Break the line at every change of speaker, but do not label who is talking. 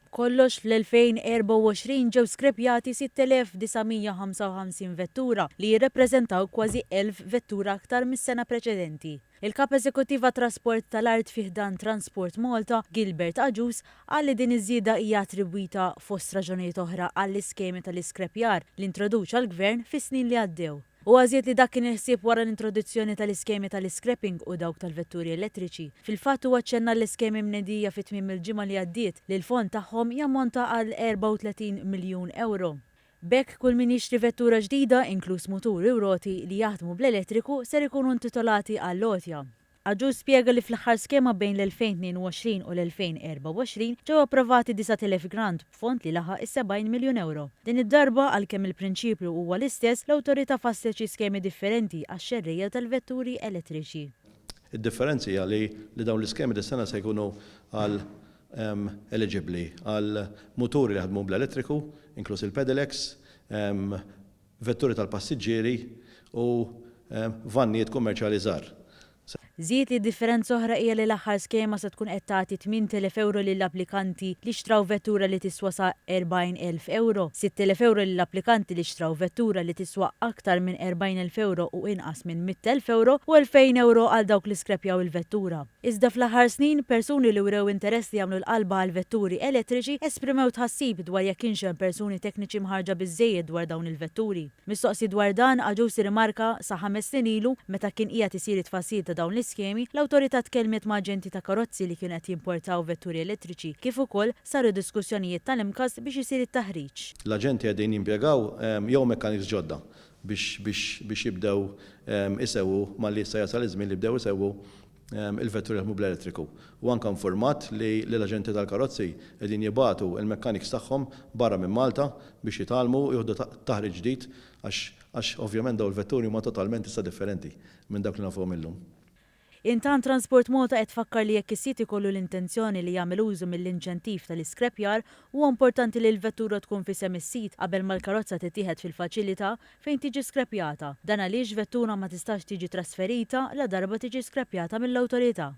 Kollox fl-2024 ġew skrepjati 6,955 vettura li jirrepreżentaw kważi 1,000 vettura aktar mis-sena preċedenti. Il-kap eżekuttiva trasport tal-art fiħdan Transport Malta, Gilbert Aġus, qal li din iż-żieda hija attribwita fost raġunijiet oħra għall-iskemi tal-iskrepjar li introduċa l-Gvern fis-snin li għaddew. U għażiet li dak kien iħsieb wara l-introduzzjoni tal-iskemi tal-scrapping u dawk tal-vetturi elettriċi. Fil-fatt huwa ċenna l-iskemi mnedija fit-tmiem il-ġimgħa li għaddiet li l-fond tagħhom jammonta għal 34 miljun euro. Bekk kull min jixtri vettura ġdida, inkluż muturi u roti li jaħdmu bl-elettriku, ser ikunu intitolati għall-lotja. Aġus spjega li fl-aħħar skema bejn l-2022 u l-2024 ġew approvati 9,000 grant b'fond li laħaq is-70 miljun euro. Din id-darba għalkemm il-prinċipju huwa l-istess, l-awtorità fasset xi skemi differenti għax-xerrija tal-vetturi elettriċi.
Id-differenzi hija li dawn l-iskemi dis-sena se jkunu għal eligibbli għal muturi li jaħdmu bl-elettriku, inkluż il-pedelecs, vetturi tal-passiġġieri u vannijiet kummerċjali żgħar.
Żied li differenza oħra hija li l-aħħar skema se tkun qed tagħti 8,000 euro lill-applikanti li xtraw vettura li tiswa sa 40,000 euro, 6,000 euro lill-applikanti li xtraw vettura li tiswa aktar minn 40,000 euro u inqas minn 100,000 euro u 2,000 euro għal dawk li skrepjaw il-vettura. Iżda fl-aħħar snin persuni li wrew interess li jagħmlu l-qalba għal vetturi elettriċi esprimew tħassib dwar jekk kienx hemm persuni tekniċi mħarġa biżżejjed dwar dawn il-vetturi. Mistoqsi dwar dan Aġus rimarka sa 5 snin ilu meta kien qiegħed isir it-tfassil ta' dawn l-iskemi, l-awtorità tkellmet ma' aġenti ta' karozzi li kienu qed jimportaw vetturi elettriċi kif ukoll saru diskussjonijiet tal-imkas biex isir it-taħriġ.
L-aġenti qegħdin jimpjegaw jew mekkaniks ġodda biex jibdew isewwu malli issa jasal iż-żmien li jibdew isewwu il-vetturi jaħdmu bl-elettriku. U anke informat li l-aġenti tal-karozzi qegħdin jibagħtu il-mekkaniks tagħhom barra minn Malta biex jitalmu jieħdu taħriġ ġdid għax ovvjament dawn il-vetturi huma totalment issa differenti minn dak li nafuhom illum.
Intant Transport Malta qed tfakkar li jekk is-sit ikollu l-intenzjoni li jagħmel użu mill-inċentiv tal-iskrepjar, huwa importanti li l-vettura tkun fisem is-sit qabel ma l-karozza titieħed fil-faċilità fejn tiġi skrepjata. Dan għaliex vettura ma tistax tiġi trasferita la darba tiġi skrepjata mill-awtorità.